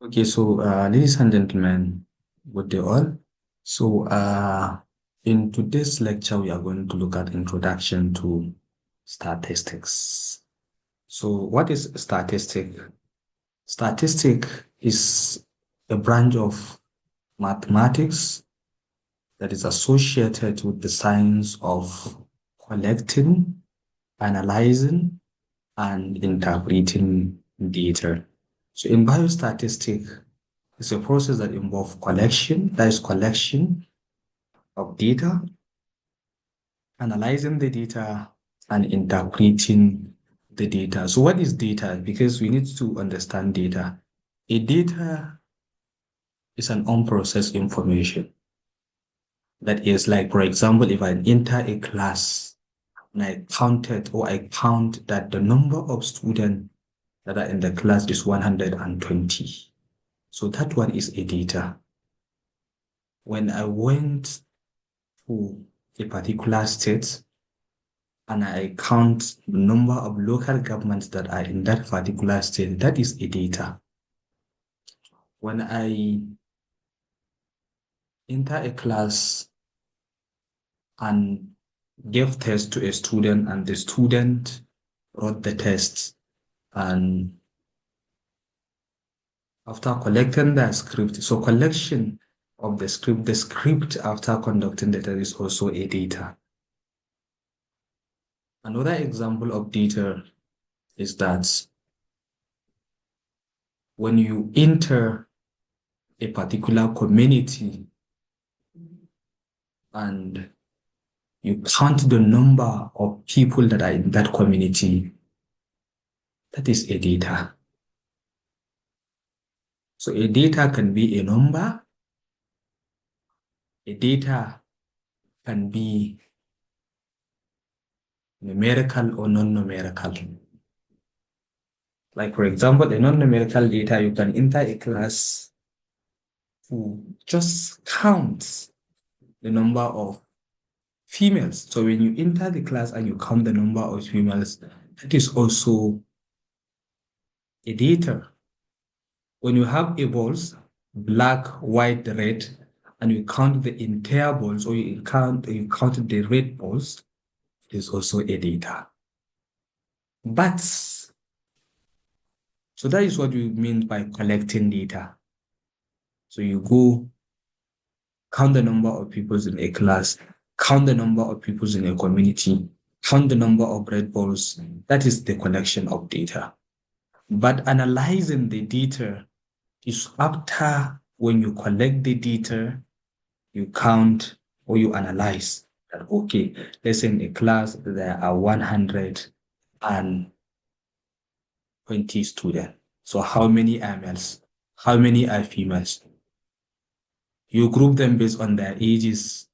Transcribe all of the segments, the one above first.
Okay, so ladies and gentlemen, good day all. So in today's lecture, we are going to look at introduction to statistics. So what is statistic? Statistic is a branch of mathematics that is associated with the science of collecting, analyzing, and interpreting data. So in biostatistics, it's a process that involves collection of data, analyzing the data, and interpreting the data. So what is data? Because we need to understand data. A data is an unprocessed information. That is like, for example, if I enter a class and I count that the number of students that are in the class is 120. So that one is a data. When I went to a particular state and I count the number of local governments that are in that particular state, that is a data. When I enter a class and give test to a student and the student wrote the test, and after collecting the script, so collection of the script after conducting the test is also a data. Another example of data is that when you enter a particular community and you count the number of people that are in that community, that is a data. So a data can be a number, a data can be numerical or non-numerical. Like for example, a non-numerical data, you can enter a class to just count the number of females. So when you enter the class and you count the number of females, that is also a data. When you have a balls, black, white, red, and you count the entire balls, or you count the red balls, it is also a data. But so that is what we mean by collecting data. So you go count the number of people in a class, count the number of people in a community, count the number of red balls. That is the collection of data. But analyzing the data is after when you collect the data, you count or you analyze that, okay, let's say in a class there are 120 students. So how many are males? How many are females? You group them based on their ages.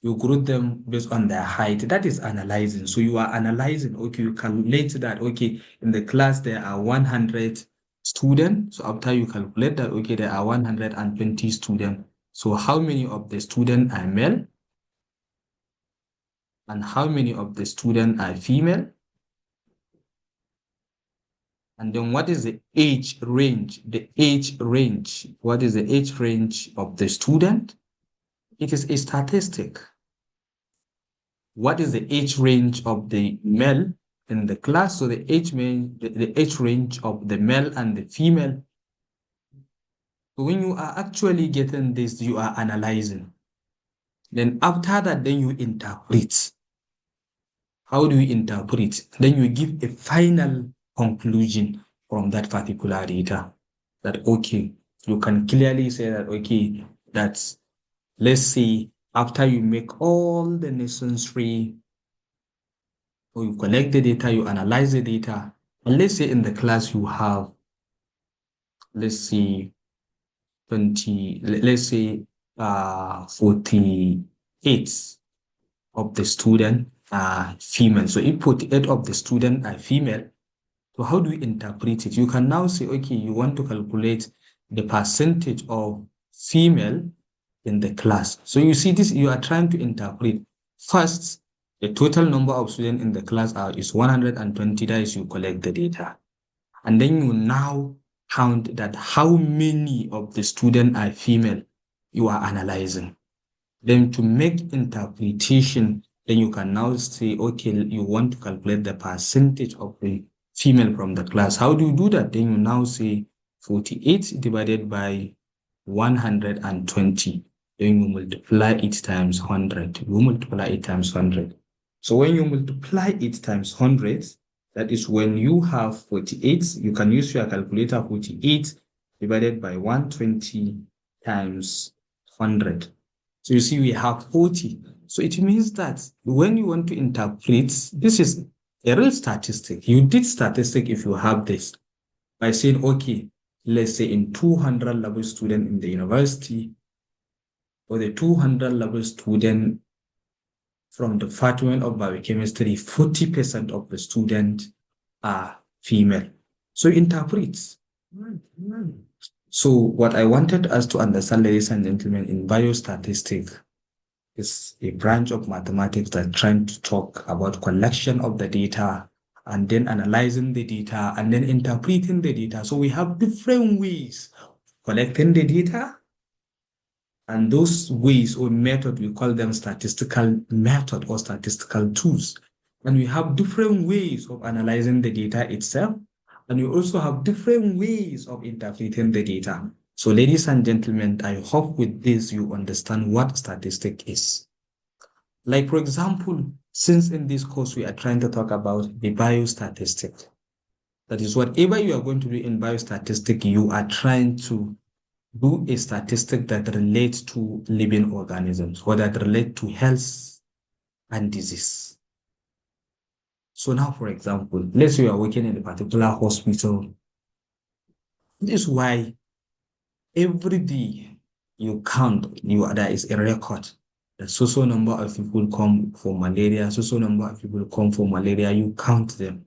You group them based on their height. That is analyzing. So you are analyzing, okay, you calculate that, okay, in the class there are 100 students. So after you calculate that, okay, there are 120 students. So how many of the students are male? And how many of the students are female? And then what is the age range? The age range. What is the age range of the student? It is a statistic. What is the age range of the male in the class? So the age range of the male and the female. So when you are actually getting this, you are analyzing. Then after that, then you interpret. How do you interpret? Then you give a final conclusion from that particular data. That, okay, you can clearly say that, okay, that's, let's say, after you make all the necessary, or you collect the data, you analyze the data, and let's say in the class you have, let's say, 20, let's say 48 of the student are female. So if 48 of the student are female, so how do you interpret it? You can now say, okay, you want to calculate the percentage of female in the class. So you see this, you are trying to interpret. First, the total number of students in the class is 120, that is you collect the data. And then you now count that how many of the students are female you are analyzing. Then to make interpretation, then you can now say, okay, you want to calculate the percentage of the female from the class. How do you do that? Then you now say 48 divided by 120. Then you multiply it times 100. You multiply it times 100. So when you multiply it times 100, that is when you have 48, you can use your calculator. 48 divided by 120 times 100. So you see, we have 40. So it means that when you want to interpret, this is a real statistic. You did statistic if you have this by saying, okay, let's say in 200 level student in the university, or the 200 level student from the Department of Biochemistry, 40% of the students are female. So interpret. So what I wanted us to understand, ladies and gentlemen, in biostatistics is a branch of mathematics that trying to talk about collection of the data and then analyzing the data and then interpreting the data. So we have different ways of collecting the data, and those ways or method, we call them statistical method or statistical tools. And we have different ways of analyzing the data itself, and we also have different ways of interpreting the data. So ladies and gentlemen, I hope with this you understand what statistic is. Like for example, since in this course we are trying to talk about the biostatistic. That is whatever you are going to do in biostatistic, you are trying to do a statistic that relates to living organisms or that relate to health and disease. So now, for example, let's say you are working in a particular hospital. This is why every day you count, there is a record. The so number of people come for malaria, so number of people come for malaria, you count them.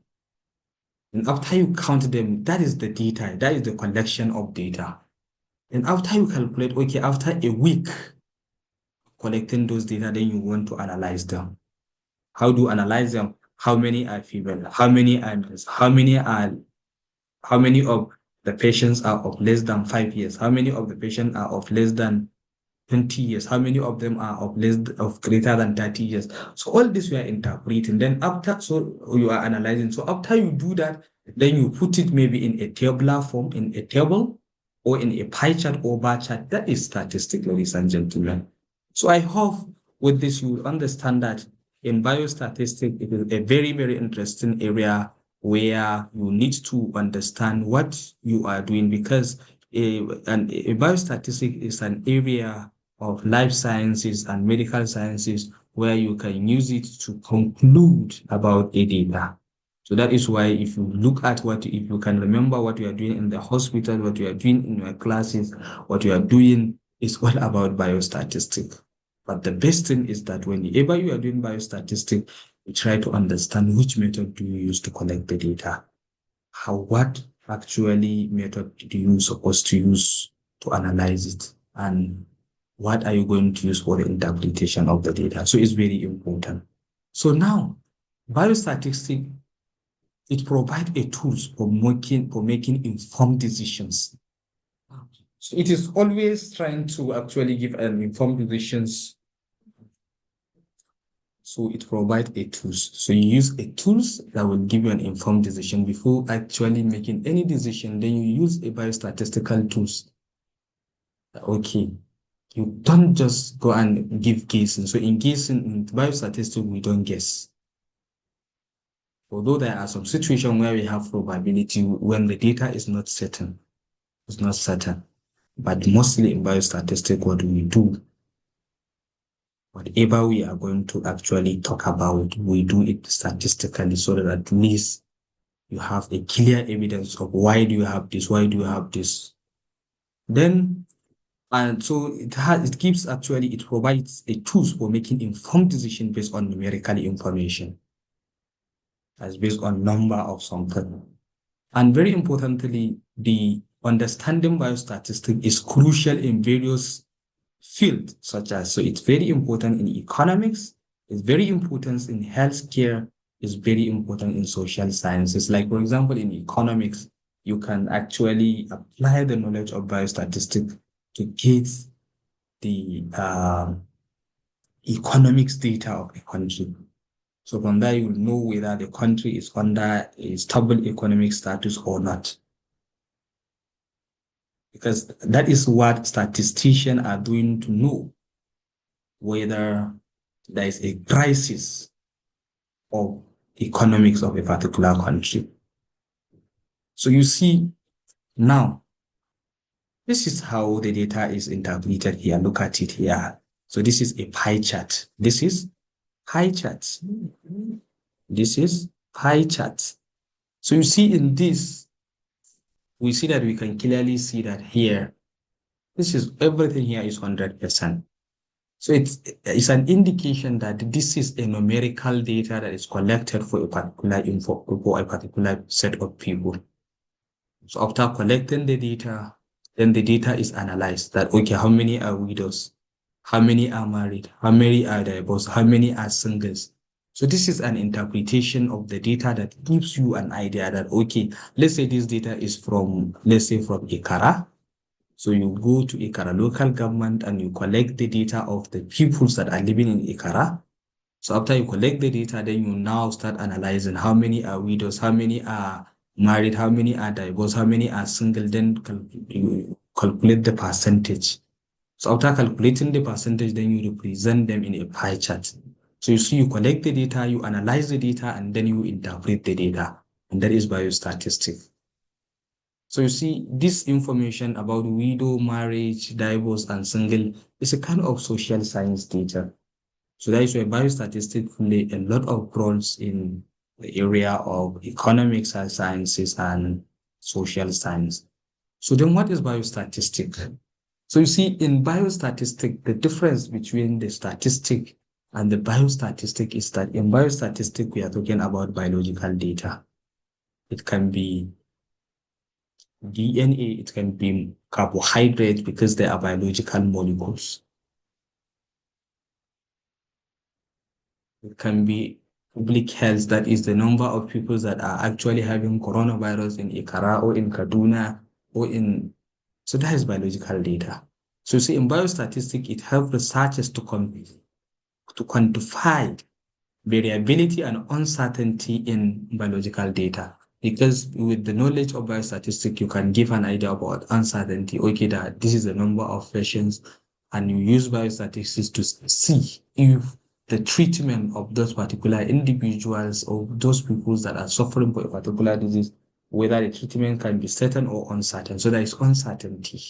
And after you count them, that is the data, that is the collection of data. And after you calculate, okay, after a week collecting those data, then you want to analyze them. How do you analyze them? How many are female? How many are males? How many of the patients are of less than 5 years? How many of the patients are of less than 20 years? How many of them are of greater than 30 years? So all this we are interpreting. Then after, so you are analyzing. So after you do that, then you put it maybe in a tabular form, in a table, or in a pie chart or bar chart. That is statistics, ladies and gentlemen. So I hope with this you understand that in biostatistics, it is a very, very interesting area where you need to understand what you are doing, because a biostatistic is an area of life sciences and medical sciences where you can use it to conclude about a data. So that is why if you look at if you can remember what you are doing in the hospital, what you are doing in your classes, what you are doing is all about biostatistics. But the best thing is that whenever you are doing biostatistics, you try to understand which method do you use to collect the data. What actually method do you supposed to use to analyze it, and what are you going to use for the interpretation of the data? So it's very important. So now, biostatistics, it provides a tools for making informed decisions. So it is always trying to actually give an informed decisions. So it provides a tools. So you use a tools that will give you an informed decision before actually making any decision. Then you use a biostatistical tools. Okay, you don't just go and give guessing. So in guessing, in biostatistics, we don't guess. Although there are some situations where we have probability when the data is not certain. It's not certain. But mostly in biostatistics, what do we do? Whatever we are going to actually talk about, we do it statistically so that at least you have a clear evidence of why do you have this, why do you have this. Then, and so it provides a tools for making informed decision based on numerical information, as based on number of something. And very importantly, the understanding biostatistics is crucial in various fields, such as, so it's very important in economics, it's very important in healthcare, it's very important in social sciences. Like, for example, in economics, you can actually apply the knowledge of biostatistics to get the economics data of a country. So from there, you will know whether the country is under a stable economic status or not. Because that is what statisticians are doing to know whether there is a crisis of economics of a particular country. So you see now, this is how the data is interpreted here. Look at it here. So this is a pie chart. This is pie chart. This is pie chart. So you see in this, we see that we can clearly see that here, this is everything here is 100%. So it's an indication that this is a numerical data that is collected for a particular info for a particular set of people. So after collecting the data, then the data is analyzed that, okay, how many are widows? How many are married? How many are divorced? How many are singles? So this is an interpretation of the data that gives you an idea that, okay, let's say this data is from, let's say from Ikara. So you go to Ikara local government and you collect the data of the peoples that are living in Ikara. So after you collect the data, then you now start analyzing how many are widows, how many are married, how many are divorced, how many are single, then you calculate the percentage. So after calculating the percentage, then you represent them in a pie chart. So you see, you collect the data, you analyze the data, and then you interpret the data. And that is biostatistics. So you see, this information about widow, marriage, divorce, and single is a kind of social science data. So that is why biostatistics play a lot of roles in the area of economics and sciences and social science. So then what is biostatistics? So you see, in biostatistics, the difference between the statistic and the biostatistic is that in biostatistics, we are talking about biological data. It can be DNA, it can be carbohydrates because they are biological molecules. It can be public health, that is the number of people that are actually having coronavirus in Ikara or in Kaduna or in, so that is biological data. So you see, in biostatistics, it helps researchers to quantify variability and uncertainty in biological data. Because with the knowledge of biostatistics, you can give an idea about uncertainty. Okay, that this is the number of patients, and you use biostatistics to see if the treatment of those particular individuals or those people that are suffering for a particular disease, whether the treatment can be certain or uncertain. So there is uncertainty.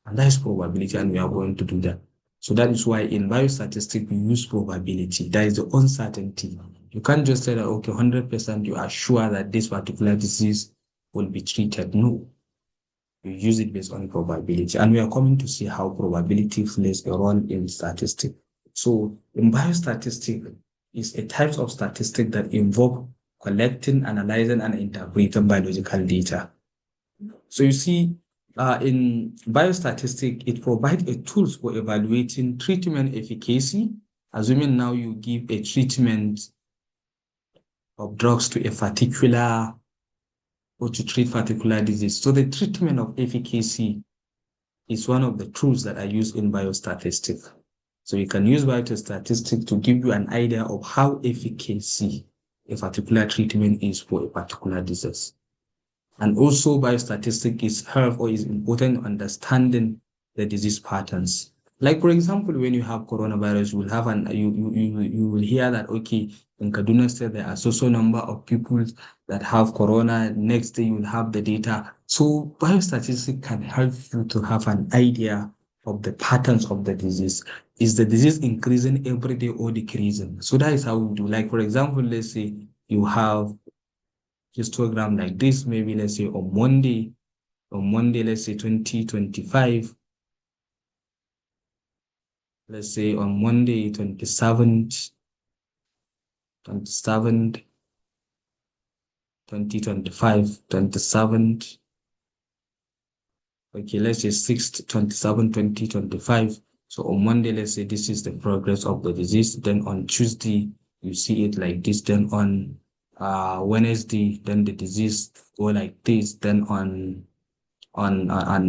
And that is probability, and we are going to do that. So that is why in biostatistics, we use probability. That is the uncertainty. You can't just say that, okay, 100% you are sure that this particular disease will be treated. No. You use it based on probability. And we are coming to see how probability plays a role in statistics. So in biostatistics is a type of statistic that involve collecting, analyzing, and interpreting biological data. So you see, in biostatistics, it provides a tools for evaluating treatment efficacy. Assuming now you give a treatment of drugs to a particular or to treat particular disease. So the treatment of efficacy is one of the tools that are used in biostatistics. So you can use biostatistics to give you an idea of how efficacy a particular treatment is for a particular disease. And also biostatistics is helpful or is important in understanding the disease patterns. Like for example, when you have coronavirus, you will have you will hear that, okay, in Kaduna State there are so number of people that have corona. Next day you will have the data. So biostatistics can help you to have an idea of the patterns of the disease. Is the disease increasing every day or decreasing? So that is how we do. Like for example, let's say you have histogram like this, maybe let's say on Monday, let's say 2025, let's say on Monday, 27th, 2025, 27th, okay, let's say 6th, 27, 2025. So on Monday, let's say this is the progress of the disease. Then on Tuesday, you see it like this. Then on Wednesday, then the disease go like this. Then on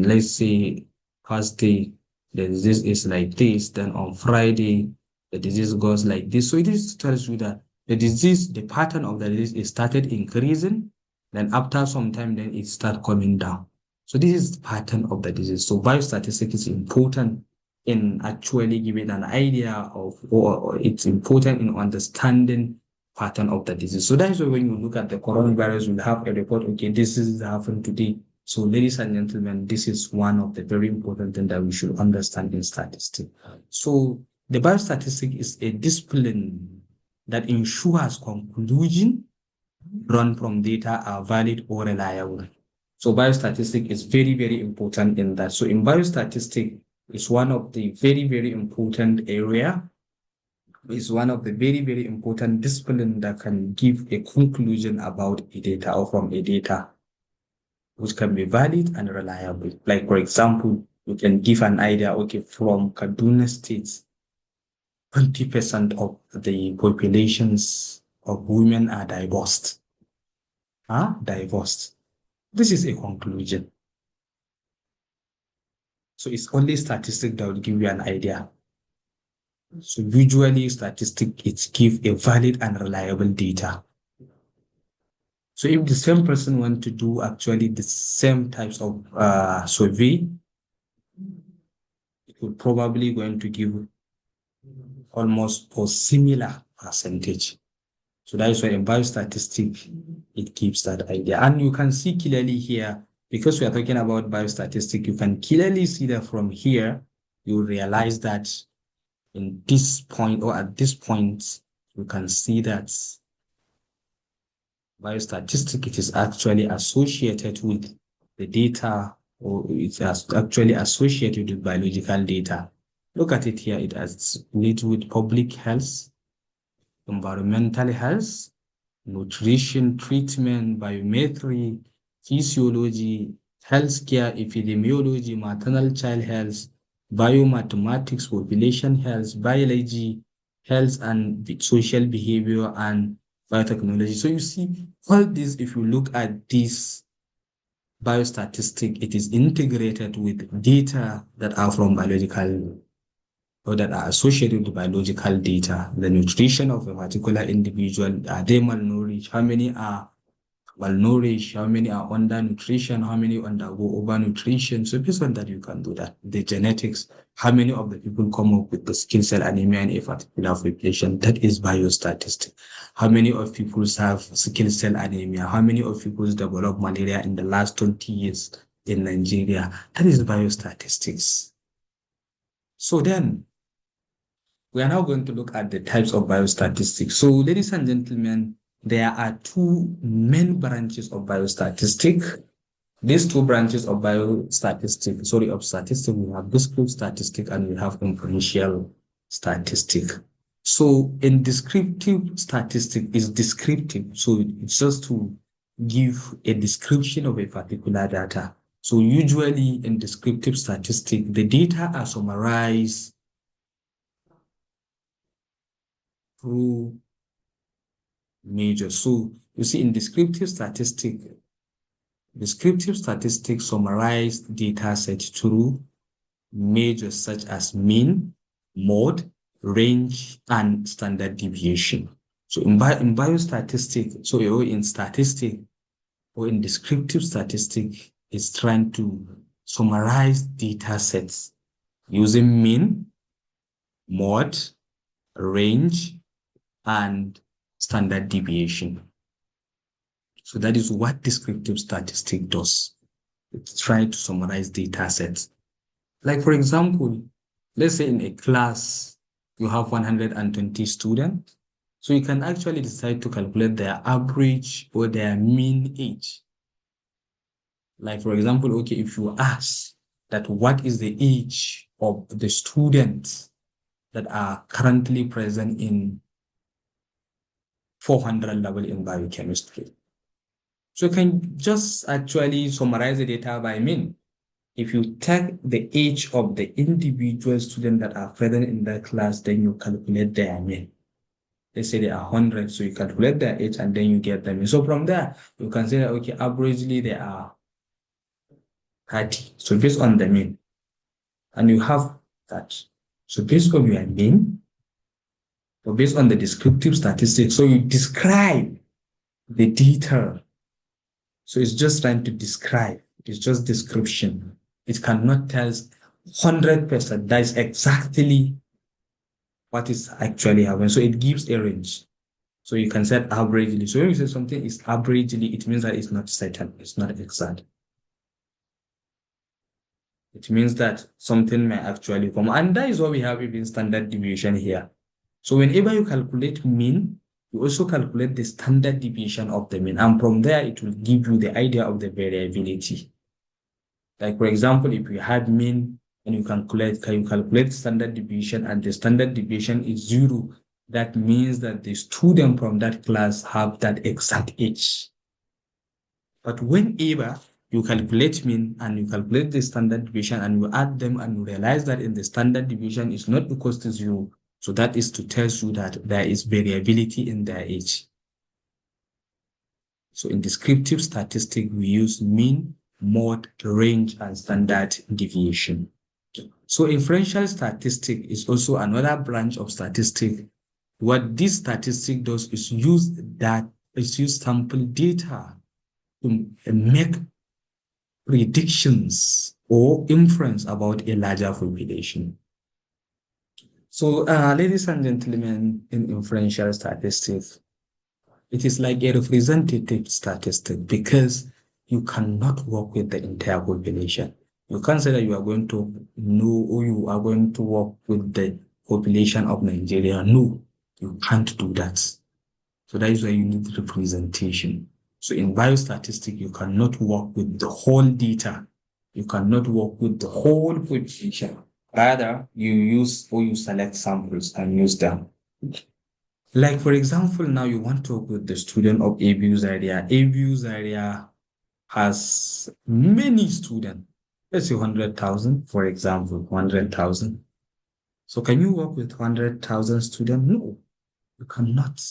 let's say Thursday, the disease is like this. Then on Friday, the disease goes like this. So it is tells you that the disease, the pattern of the disease, is started increasing. Then after some time, then it start coming down. So this is the pattern of the disease. So biostatistics is important in actually giving an idea of, or it's important in understanding pattern of the disease. So that is why when you look at the coronavirus, you'll have a report, okay, this is happened today. So ladies and gentlemen, this is one of the very important things that we should understand in statistics. So the biostatistic is a discipline that ensures conclusion drawn from data are valid or reliable. So biostatistics is very, very important in that. So in biostatistics, it's one of the very, very important area. It's one of the very, very important discipline that can give a conclusion about a data or from a data, which can be valid and reliable. Like, for example, you can give an idea, okay, from Kaduna State, 20% of the populations of women are divorced. Divorced. This is a conclusion. So it's only statistic that will give you an idea. So usually statistic, it gives a valid and reliable data. So if the same person want to do actually the same types of survey, it will probably going to give almost a similar percentage. So that is why in biostatistic, it gives that idea. And you can see clearly here, because we are talking about biostatistic, you can clearly see that from here, you realize that in this point or at this point, you can see that biostatistic, it is actually associated with the data, or it's actually associated with biological data. Look at it here. It has lead with public health, environmental health, nutrition, treatment, biometry, physiology, healthcare, epidemiology, maternal child health, biomathematics, population health, biology, health and social behavior, and biotechnology. So you see, all this, if you look at this biostatistic, it is integrated with data that are from biological or that are associated with biological data. The nutrition of a particular individual, are they malnourished? How many are malnourished? How many are under nutrition? How many undergo overnutrition? So based on that, you can do that. The genetics, how many of the people come up with the sickle cell anemia in a particular population? That is biostatistics. How many of people have sickle cell anemia? How many of people develop malaria in the last 20 years in Nigeria? That is biostatistics. So then, we are now going to look at the types of biostatistics. So, ladies and gentlemen, there are two main branches of biostatistics. These two branches of biostatistics, of statistics, we have descriptive statistics and we have inferential statistics. So, in descriptive statistics is descriptive. So, it's just to give a description of a particular data. So, usually in descriptive statistics, the data are summarized through measures. So you see in descriptive statistics summarize data sets through measures such as mean, mode, range, and standard deviation. So in biostatistics, so in statistics or in descriptive statistics, is trying to summarize data sets using mean, mode, range, and standard deviation. So that is what descriptive statistics does. It's trying to summarize data sets. Like for example, let's say in a class, you have 120 students. So you can actually decide to calculate their average or their mean age. Like for example, okay, if you ask that what is the age of the students that are currently present in 400 level in biochemistry. So you can just actually summarize the data by mean. If you take the age of the individual student that are present in that class, then you calculate their mean. let's say they are 100, so you calculate their age and then you get them. So from there, you can say that, okay, averagely they are 30. So based on the mean, and you have that. So based on your mean, or based on the descriptive statistics, so you describe the detail. So it's just trying to describe, it's just description. It cannot tell 100% that is exactly what is actually happening. So it gives a range. So you can set averagely. So when you say something is averagely, it means that it's not certain, it's not exact. It means that something may actually come. And that is why we have even standard deviation here. So whenever you calculate mean, you also calculate the standard deviation of the mean. And from there, it will give you the idea of the variability. Like, for example, if you had mean and you calculate standard deviation and the standard deviation is 0, that means that the student from that class have that exact age. But whenever you calculate mean and you calculate the standard deviation and you add them and you realize that in the standard deviation is not equal to 0, so that is to tell you that there is variability in their age. So in descriptive statistics, we use mean, mode, range, and standard deviation. So inferential statistics is also another branch of statistics. What this statistic does is use sample data to make predictions or inference about a larger population. So, ladies and gentlemen, in inferential statistics, it is like a representative statistic because you cannot work with the entire population. You can't say that you are going to know or you are going to work with the population of Nigeria. No, you can't do that. So that is why you need representation. So in biostatistics, you cannot work with the whole data. You cannot work with the whole population. Rather, you use or you select samples and use them. Like, for example, now you want to work with the student of ABU's area. ABU's area has many students. Let's say 100,000, for example, 100,000. So can you work with 100,000 students? No, you cannot.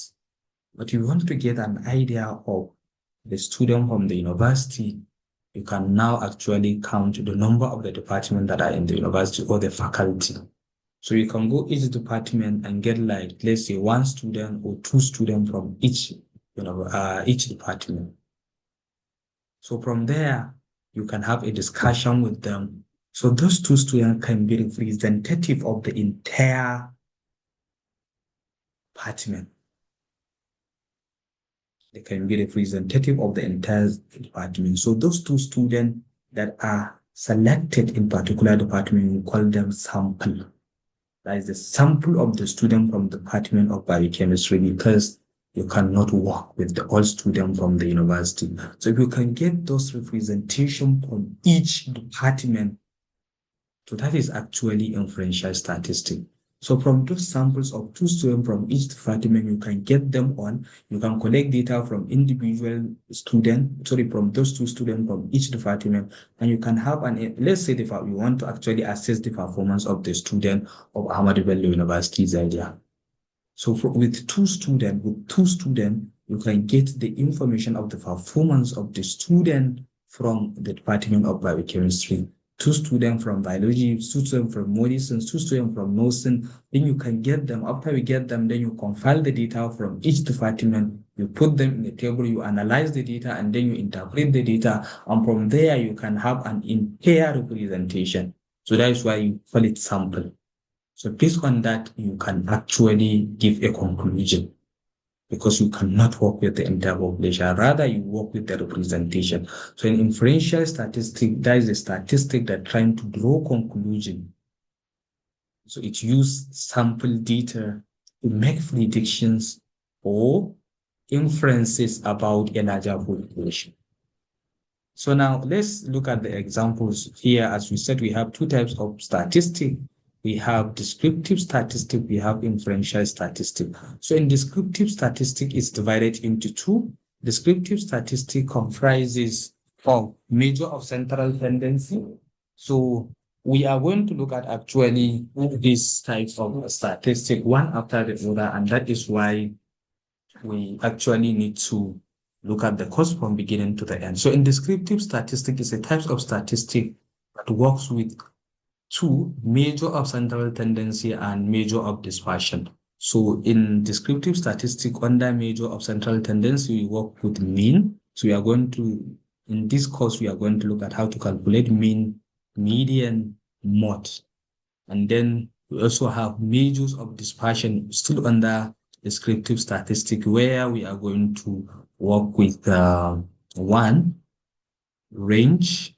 But you want to get an idea of the student from the university, you can now actually count the number of the departments that are in the university or the faculty. So you can go each department and get, like, let's say 1 student or 2 students from each department. So from there, you can have a discussion with them. So those 2 students can be representative of the entire department. They can be representative of the entire department. So those 2 students that are selected in particular department, we call them sample. That is the sample of the student from the Department of Biochemistry, because you cannot work with all students from the university. So if you can get those representation from each department, so that is actually inferential statistics. So from those samples of 2 students from each department, you can get them on. You can collect data from individual students, from those 2 students from each department, and you can have let's say you want to actually assess the performance of the student of Ahmadu Bello University's area. So with two students, you can get the information of the performance of the student from the Department of Biochemistry, 2 students from biology, 2 students from medicine, 2 students from nursing. Then you can get them. After you get them, then you compile the data from each department. You put them in a table, you analyze the data, and then you interpret the data. And from there, you can have an entire representation. So that is why you call it sample. So based on that, you can actually give a conclusion, because you cannot work with the entire population. Rather, you work with the representation. So in inferential statistics, that is a statistic that trying to draw conclusion. So it uses sample data to make predictions or inferences about a larger population. So now let's look at the examples here. As we said, we have 2 types of statistics. We have descriptive statistics, we have inferential statistics. So in descriptive statistics, it's divided into 2. Descriptive statistics comprises of measure of central tendency. So we are going to look at actually these types of statistic one after the other, and that is why we actually need to look at the course from beginning to the end. So in descriptive statistic is a type of statistic that works with two, measure of central tendency and measure of dispersion. So in descriptive statistic under measure of central tendency, we work with mean. So we are going to, in this course, we are going to look at how to calculate mean, median, mode. And then we also have measures of dispersion still under descriptive statistic, where we are going to work with one, range,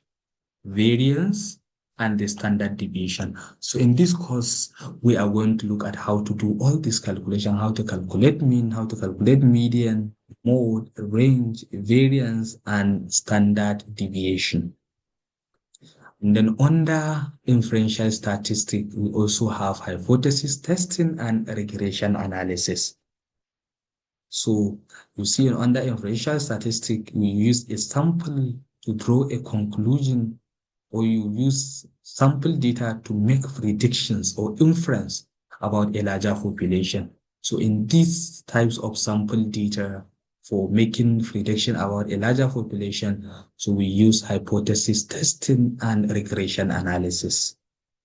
variance, and the standard deviation. So in this course, we are going to look at how to do all this calculation, how to calculate mean, how to calculate median, mode, range, variance, and standard deviation. And then under inferential statistics, we also have hypothesis testing and regression analysis. So you see under inferential statistics, we use a sample to draw a conclusion, or you use sample data to make predictions or inference about a larger population. So in these types of sample data for making prediction about a larger population, so we use hypothesis testing and regression analysis.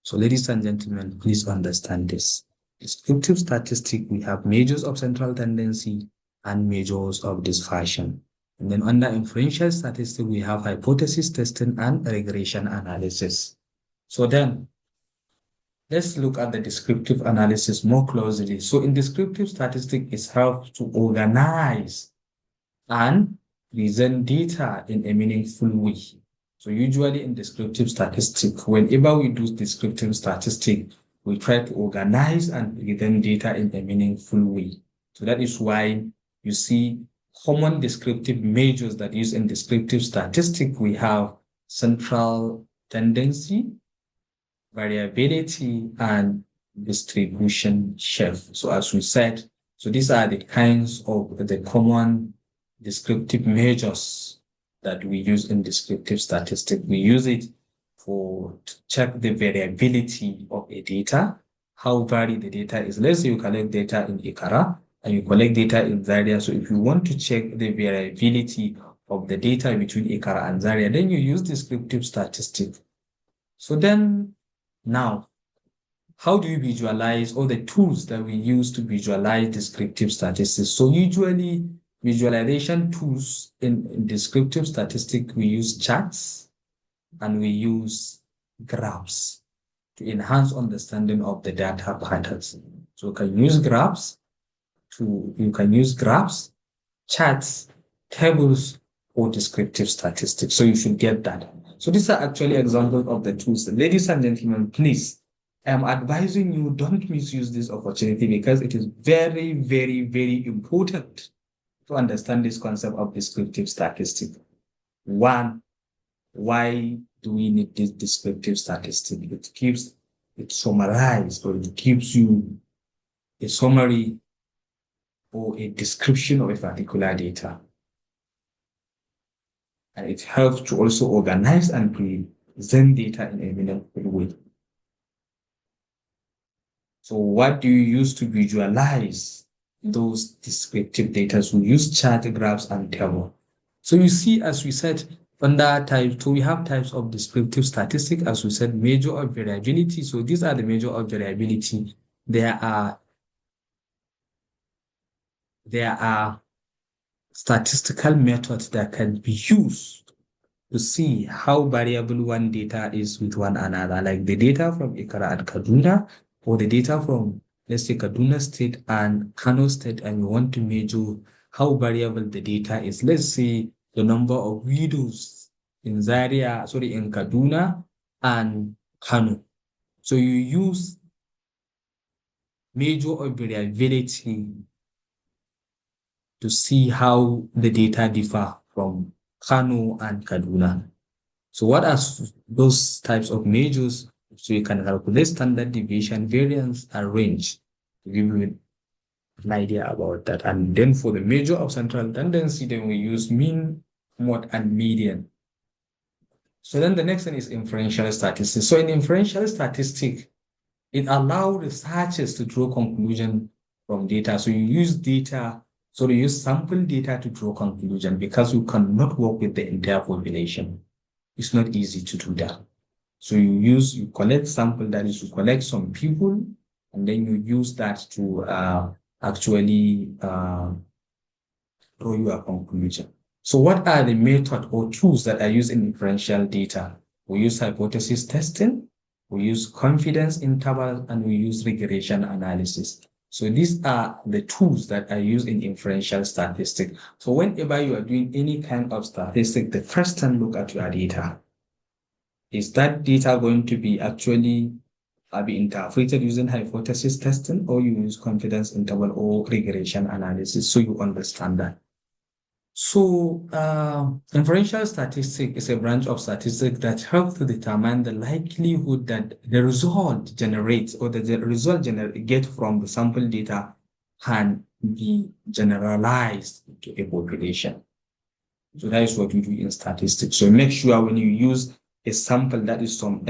So ladies and gentlemen, please understand this. Descriptive statistics, we have measures of central tendency and measures of dispersion. And then under inferential statistics, we have hypothesis testing and regression analysis. So then, let's look at the descriptive analysis more closely. So in descriptive statistics, it helps to organize and present data in a meaningful way. So usually in descriptive statistics, whenever we do descriptive statistics, we try to organize and present data in a meaningful way. So that is why you see common descriptive measures that use in descriptive statistics. We have central tendency, variability, and distribution shift. So as we said, so these are the kinds of the common descriptive measures that we use in descriptive statistics. We use it to check the variability of a data, how varied the data is. Let's say you collect data in Ikara and you collect data in Zaria. So if you want to check the variability of the data between Ikara and Zaria, then you use descriptive statistics. So then now, how do you visualize all the tools that we use to visualize descriptive statistics? So usually visualization tools in descriptive statistics, we use charts and we use graphs to enhance understanding of the data patterns. So you can use graphs, charts, tables, or descriptive statistics. So you should get that. So these are actually examples of the tools. Ladies and gentlemen, please, I'm advising you don't misuse this opportunity, because it is very, very, very important to understand this concept of descriptive statistics. One, why do we need this descriptive statistic? It summarizes, or it gives you a summary or a description of a particular data. And it helps to also organize and present data in a meaningful way. So what do you use to visualize those descriptive data? So we use chart, graphs, and table. So you see, as we said, under type, so we have types of descriptive statistics, as we said, measure of variability. So these are the measure of variability. There are statistical methods that can be used to see how variable one data is with one another, like the data from Ikara and Kaduna, or the data from, let's say, Kaduna State and Kano State, and we want to measure how variable the data is. Let's say the number of widows in Kaduna and Kano. So you use measure of variability to see how the data differ from Kano and Kaduna. So what are those types of measures? So you can calculate standard deviation, variance, and range to give you an idea about that. And then for the measure of central tendency, then we use mean, mode, and median. So then the next thing is inferential statistics. So in inferential statistics, it allows researchers to draw conclusion from data. So you use data, so you use sample data to draw conclusion because you cannot work with the entire population. It's not easy to do that. So you collect sample, that is, you collect some people, and then you use that to actually draw your conclusion. So what are the method or tools that are used in inferential data? We use hypothesis testing, we use confidence interval, and we use regression analysis. So these are the tools that are used in inferential statistics. So whenever you are doing any kind of statistic, the first time look at your data. Is that data going to be actually be interpreted using hypothesis testing, or you use confidence interval or regression analysis so you understand that? So, inferential statistics is a branch of statistics that helps to determine the likelihood that the result generates or that the result get from the sample data can be generalized to a population. So that is what we do in statistics. So make sure when you use a sample that is some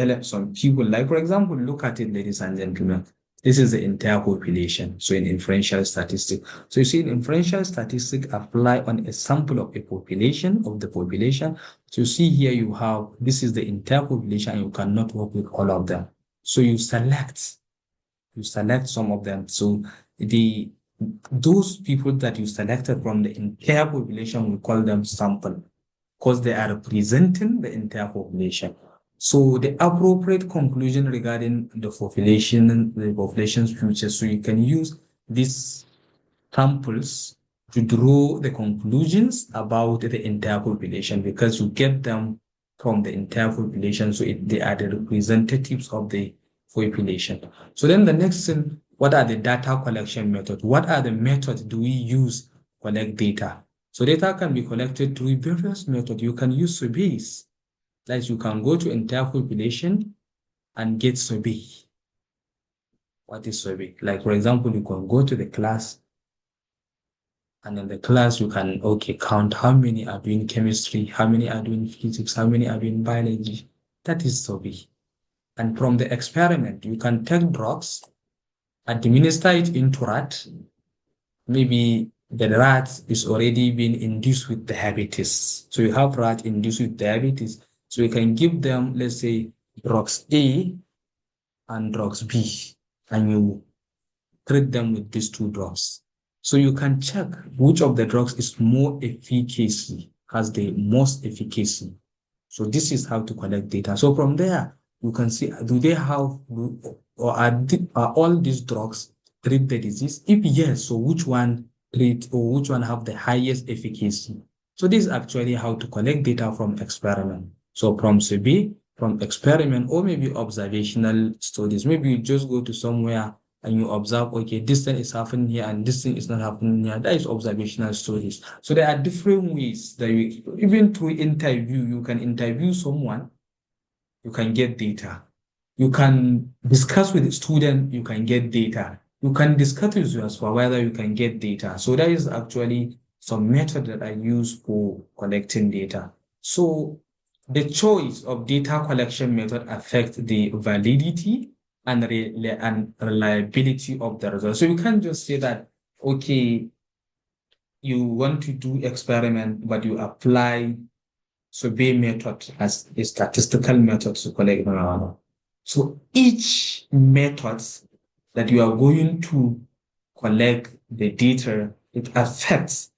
people, like for example, look at it, ladies and gentlemen. This is the entire population. So in inferential statistics. So you see in inferential statistics apply on a sample of a population, of the population. So you see here you have, this is the entire population and you cannot work with all of them. So you select some of them. So those people that you selected from the entire population, we call them sample because they are representing the entire population. So the appropriate conclusion regarding the population's future. So you can use these samples to draw the conclusions about the entire population because you get them from the entire population. So they are the representatives of the population. So then the next thing, what are the data collection methods? What are the methods do we use to collect data? So data can be collected through various methods. You can use surveys. Like you can go to entire population and get survey. What is survey? Like for example, you can go to the class and in the class you can, count how many are doing chemistry, how many are doing physics, how many are doing biology. That is survey. And from the experiment, you can take drugs, administer it into rat. Maybe the rat is already been induced with diabetes. So you have rat induced with diabetes. So you can give them, let's say, drugs A and drugs B, and you treat them with these two drugs. So you can check which of the drugs is more efficacy, has the most efficacy. So this is how to collect data. So from there, you can see, do they have, or are all these drugs treat the disease? If yes, so which one treat or which one have the highest efficacy? So this is actually how to collect data from experiment. So from survey, from experiment, or maybe observational studies. Maybe you just go to somewhere and you observe, okay, this thing is happening here and this thing is not happening here. That is observational studies. So there are different ways that you, even through interview, you can interview someone, you can get data. You can discuss with the student, you can get data. You can discuss with your supervisor, you can get data. So that is actually some method that I use for collecting data. So the choice of data collection method affects the validity and reliability of the results. So you can't just say that, okay, you want to do experiment, but you apply survey method as a statistical method to collect. No. So each method that you are going to collect the data, it affects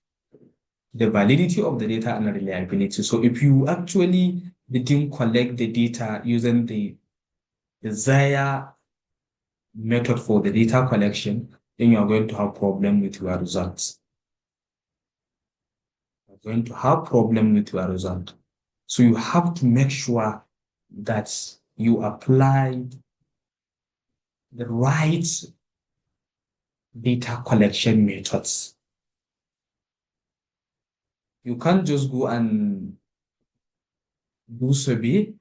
the validity of the data and the reliability. So if you actually didn't collect the data using the desired method for the data collection, then you are going to have problem with your results. You're going to have problem with your result. So you have to make sure that you apply the right data collection methods. You can't just go and do survey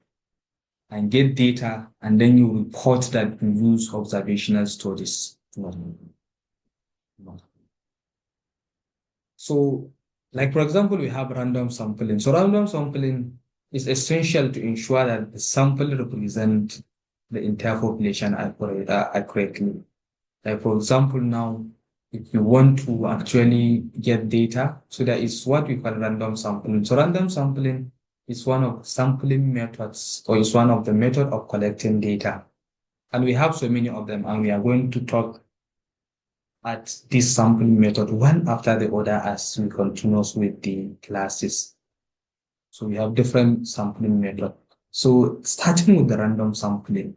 and get data and then you report that you use observational studies. No. So, like for example, we have random sampling. So random sampling It's essential to ensure that the sample represent the entire population accurately. Like for example, now, if you want to actually get data, so that is what we call random sampling. So random sampling is one of sampling methods, or is one of the method of collecting data. And we have so many of them, and we are going to talk at this sampling method one after the other as we continue with the classes. So we have different sampling methods. So starting with the random sampling,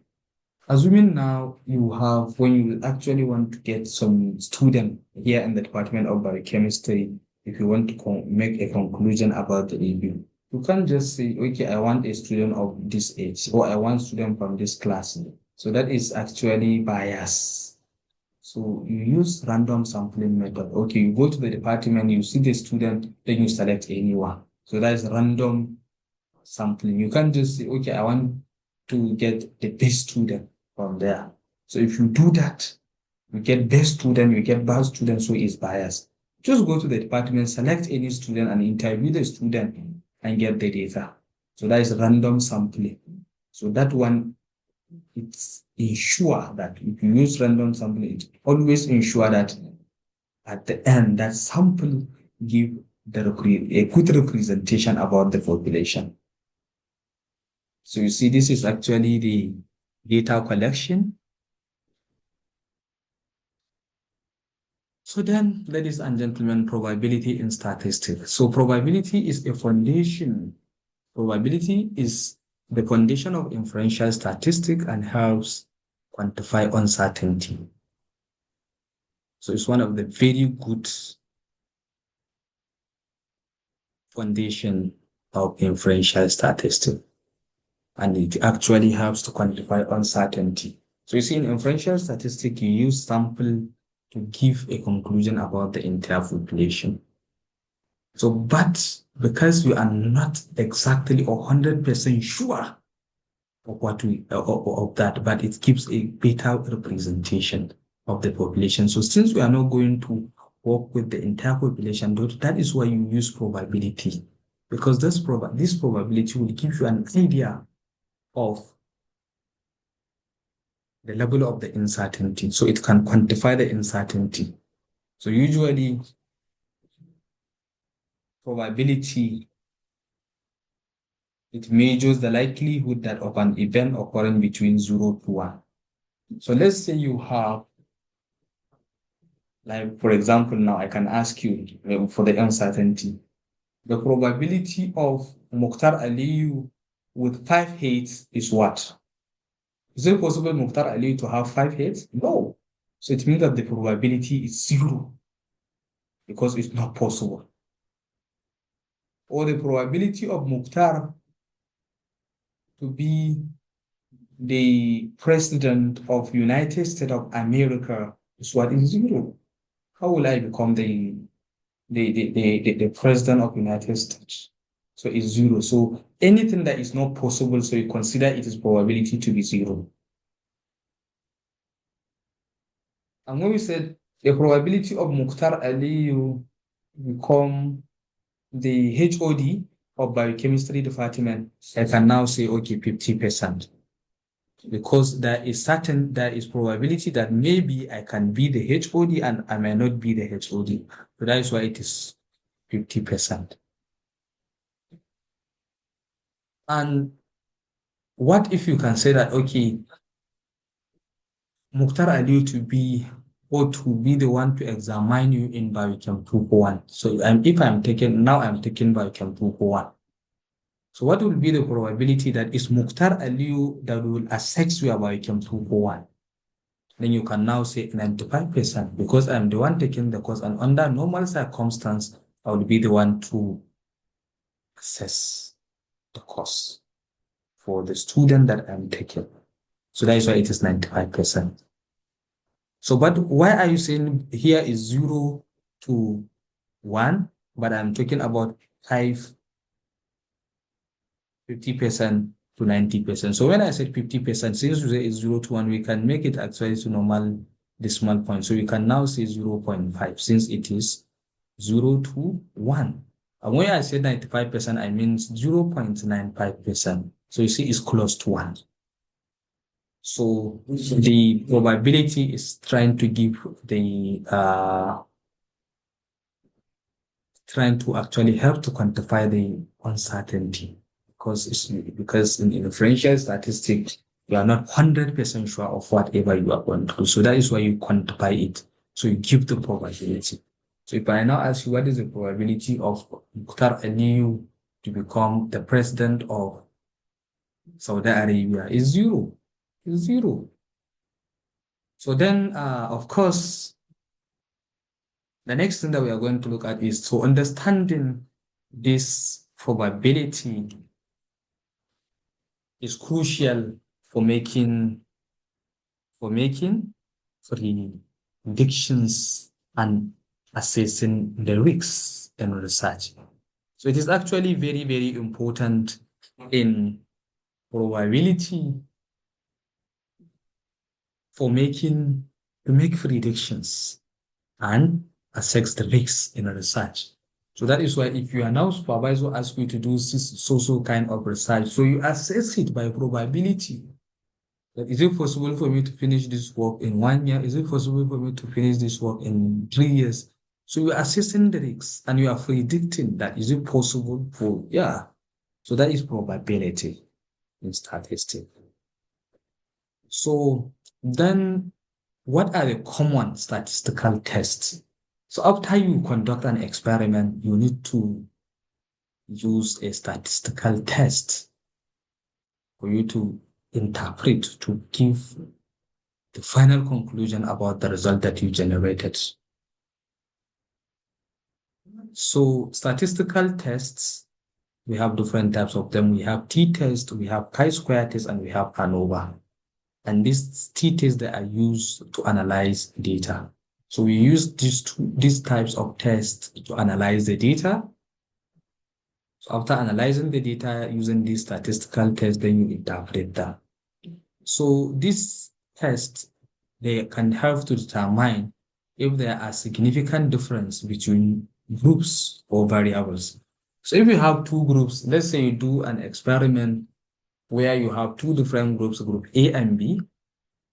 assuming now you have, when you actually want to get some student here in the Department of Biochemistry, if you want to make a conclusion about the review, you can't just say, okay, I want a student of this age, or I want student from this class. So that is actually bias. So you use random sampling method. Okay, you go to the department, you see the student, then you select anyone. So that is random sampling. You can't just say, okay, I want to get the best student from there. So if you do that, you get best student, you get bad student, so it's biased. Just go to the department, select any student and interview the student and get the data. So that is random sampling. So that one, it's ensure that if you use random sampling, it always ensure that at the end, that sample give a good representation about the population. So you see, this is actually the data collection. So then, ladies and gentlemen, probability in statistics. So probability is a foundation. Probability is the foundation of inferential statistics and helps quantify uncertainty. So it's one of the very good foundation of inferential statistics. And it actually helps to quantify uncertainty. So you see, in inferential statistics, you use sample to give a conclusion about the entire population. So, but because we are not exactly 100% sure of what of that, but it gives a better representation of the population. So since we are not going to work with the entire population, that is why you use probability, because this probability will give you an idea of the level of the uncertainty. So it can quantify the uncertainty. So usually probability, it measures the likelihood that of an event occurring between 0 to 1. So let's say you have, like, for example, now I can ask you for the uncertainty, the probability of Mukhtar Aliyu with 5 heads is what? Is it possible Mukhtar Aliyu to have 5 heads? No. So it means that the probability is 0 because it's not possible. Or the probability of Mukhtar to be the president of United States of America is what is 0. How will I become the president of United States? So it's 0. So anything that is not possible, so you consider it is probability to be 0. And when we said the probability of Mukhtar Aliyu become the HOD of biochemistry department, I can now say, okay, 50%. Because there is probability that maybe I can be the HOD and I may not be the HOD. So that is why it is 50%. And what if you can say that, okay, Mukhtar Ali to be the one to examine you in Biochem 241. So if I'm taking Biochem 241. So what will be the probability that is Mukhtar Aliyu that will assess your Biochem 241? Then you can now say 95% because I'm the one taking the course, and under normal circumstance, I will be the one to assess the course for the student that I'm taking. So that is why it is 95%. So, but why are you saying here is 0 to 1, but I'm talking about 50% to 90%. So when I said 50%, since you say it's 0 to 1, we can make it actually to normal decimal point. So we can now say 0.5 since it is 0 to 1. And when I say 95%, I mean 0.95%. So you see it's close to 1. So the probability is trying to give the trying to actually help to quantify the uncertainty, because in inferential statistics you are not 100% sure of whatever you are going to do. So that is why you quantify it. So you give the probability. So if I now ask you what is the probability of Mukhtar Aliyu to become the president of Saudi Arabia, is 0. Is 0. So then, of course, the next thing that we are going to look at is so understanding this probability is crucial for making predictions and assessing the risks in research. So it is actually very, very important in probability to make predictions and assess the risks in a research. So that is why if you are now supervisor ask you to do so kind of research, so you assess it by probability. That is it possible for me to finish this work in 1 year? Is it possible for me to finish this work in 3 years? So you are assessing the risks and you are predicting that is it possible for, yeah. So that is probability in statistics. So then what are the common statistical tests? So after you conduct an experiment, you need to use a statistical test for you to interpret, to give the final conclusion about the result that you generated. So statistical tests, we have different types of them. We have t-test, we have chi-square test, and we have ANOVA. And these t-tests that are used to analyze data. So we use these types of tests to analyze the data. So after analyzing the data using these statistical tests, then you interpret that. So these tests, they can help to determine if there are significant difference between groups or variables. So if you have two groups, let's say you do an experiment where you have two different groups, group A and B.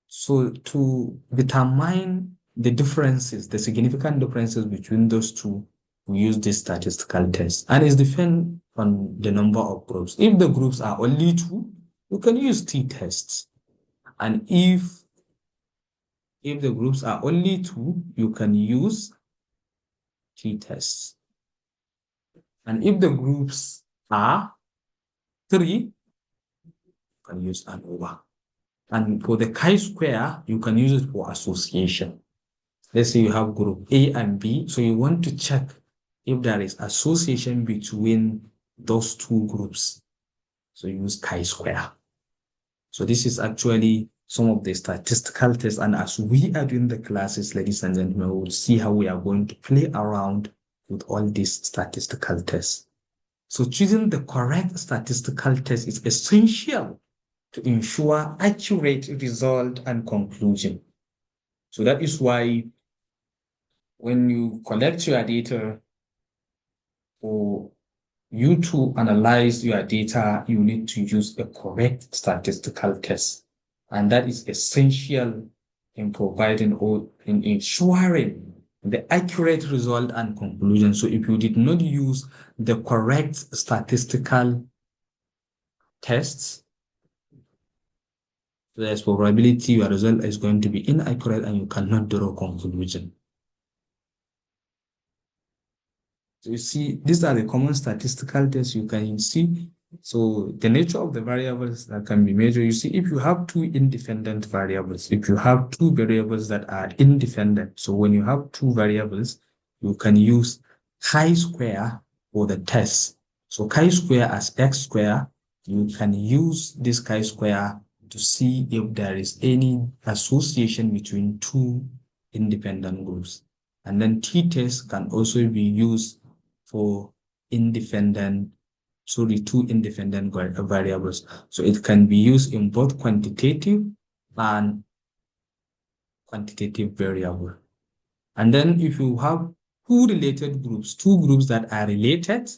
So to determine the differences, the significant differences between those two, we use this statistical test. And it depends on the number of groups. If the groups are only 2, you can use t-tests. And if the groups are only 2, you can use t-tests. And if the groups are 3, you can use ANOVA. And for the chi-square, you can use it for association. Let's say you have group A and B, so you want to check if there is association between those two groups. So you use chi-square. So this is actually some of the statistical tests. And as we are doing the classes, ladies and gentlemen, we will see how we are going to play around with all these statistical tests. So choosing the correct statistical test is essential to ensure accurate result and conclusion. So that is why when you collect your data for you to analyze your data, you need to use a correct statistical test. And that is essential in providing or in ensuring the accurate result and conclusion. So if you did not use the correct statistical tests, there's probability your result is going to be inaccurate and you cannot draw a conclusion. So you see, these are the common statistical tests you can see. So the nature of the variables that can be measured, you see, if you have two independent variables, if you have two variables that are independent, so when you have two variables, you can use chi-square for the test. So chi-square as x square, you can use this chi-square to see if there is any association between two independent groups. And then t-test can also be used for two independent variables. So it can be used in both quantitative and quantitative variable. And then if you have two related groups, two groups that are related,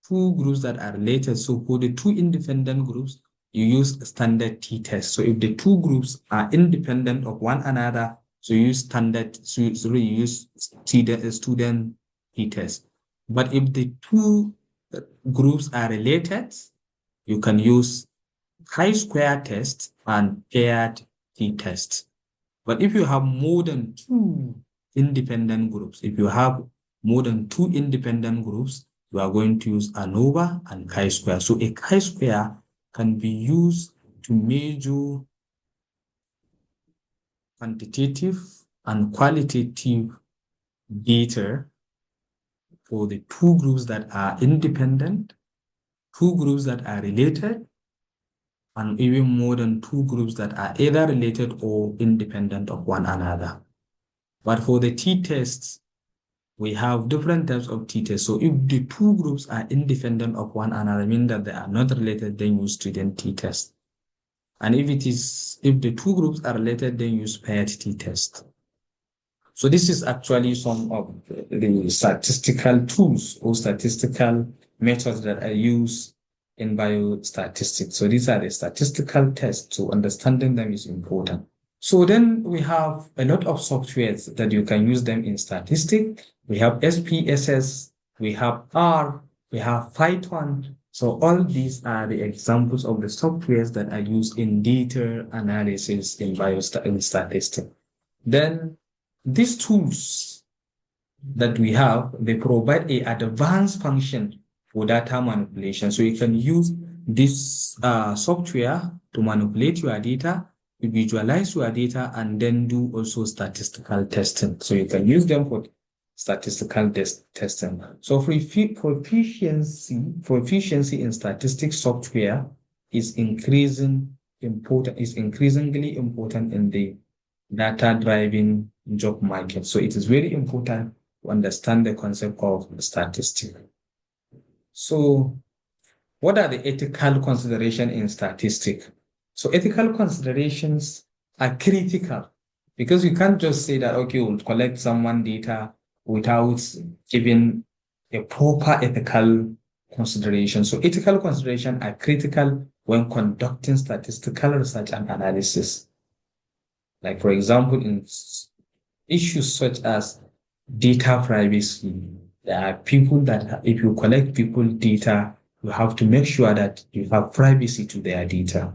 two groups that are related. So for the two independent groups, you use standard t-test. So if the two groups are independent of one another, so you use you use student t-test. But if the two groups are related, you can use chi-square test and paired t-test. But if you have more than two independent groups, if you have more than two independent groups, you are going to use ANOVA and chi-square. So a chi-square can be used to measure quantitative and qualitative data for the two groups that are independent, two groups that are related, and even more than two groups that are either related or independent of one another. But for the t-tests, we have different types of t-tests. So if the two groups are independent of one another, meaning that they are not related, then use student t-test. And if the two groups are related, then use paired t-test. So this is actually some of the statistical tools or statistical methods that are used in biostatistics. So these are the statistical tests. So understanding them is important. So then we have a lot of softwares that you can use them in statistics. We have SPSS, we have R, we have Python. So all these are the examples of the softwares that are used in data analysis in biostatistics. Then these tools that we have, they provide a advanced function for data manipulation. So you can use this software to manipulate your data, to visualize your data, and then do also statistical testing. So you can use them for statistical testing. So for efficiency in statistics software is increasingly important in the data-driven job market. So it is very important to understand the concept of statistics. So what are the ethical considerations in statistics? So ethical considerations are critical because you can't just say that, okay, we'll collect someone data without giving a proper ethical consideration. So ethical considerations are critical when conducting statistical research and analysis. Like, for example, in issues such as data privacy, there are people that if you collect people's data, you have to make sure that you have privacy to their data.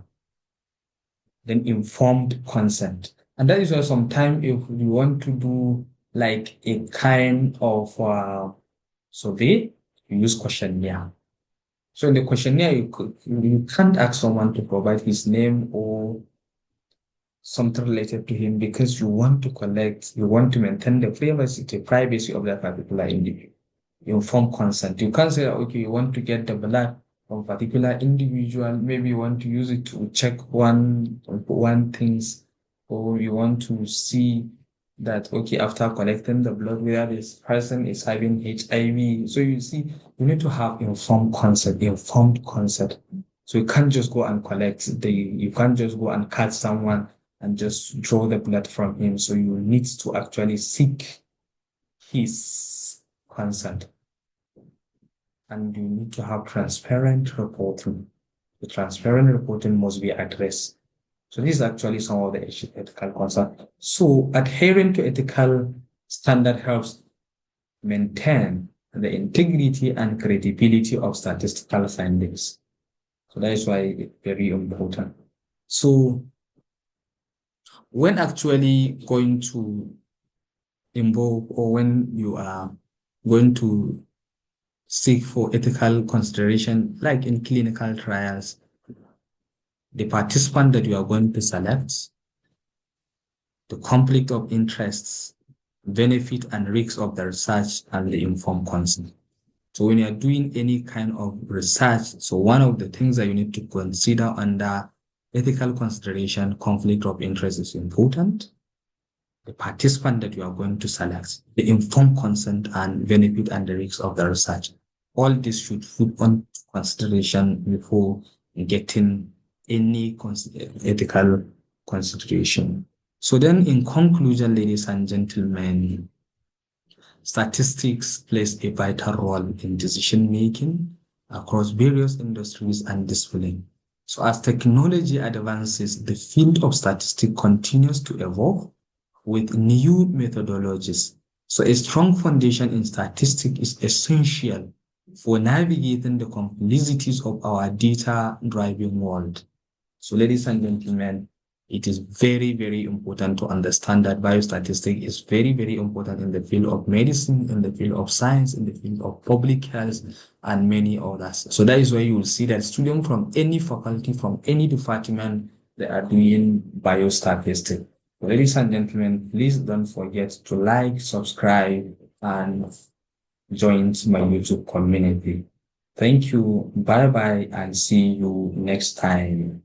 Then informed consent. And that is why sometimes if you want to do like a kind of survey, you use questionnaire. So in the questionnaire, you can't ask someone to provide his name or something related to him because you want to maintain the privacy of that particular individual. Informed consent. You can't say, okay, you want to get the blood from a particular individual. Maybe you want to use it to check one things, or you want to see that, okay, after collecting the blood, whether this person is having HIV. So you see, you need to have informed consent. So you can't just go and you can't just go and catch someone and just draw the blood from him. So you need to actually seek his consent. And you need to have transparent reporting. The transparent reporting must be addressed. So this is actually some of the ethical concerns. So adhering to ethical standard helps maintain the integrity and credibility of statistical findings. So that is why it's very important. So when actually going to involve or when you are going to seek for ethical consideration, like in clinical trials, the participant that you are going to select, the conflict of interests, benefit and risks of the research, and the informed consent. So when you are doing any kind of research, so one of the things that you need to consider under ethical consideration, conflict of interest is important. The participant that you are going to select, the informed consent and benefit and the risks of the research. All this should put on consideration before getting any ethical consideration. So then in conclusion, ladies and gentlemen, statistics plays a vital role in decision making across various industries and disciplines. So as technology advances, the field of statistics continues to evolve with new methodologies. So a strong foundation in statistics is essential for navigating the complexities of our data-driven world. So ladies and gentlemen, it is very, very important to understand that biostatistics is very, very important in the field of medicine, in the field of science, in the field of public health, and many others. So that is why you will see that students from any faculty, from any department, they are doing biostatistics. Ladies and gentlemen, please don't forget to like, subscribe, and join my YouTube community. Thank you. Bye bye and see you next time.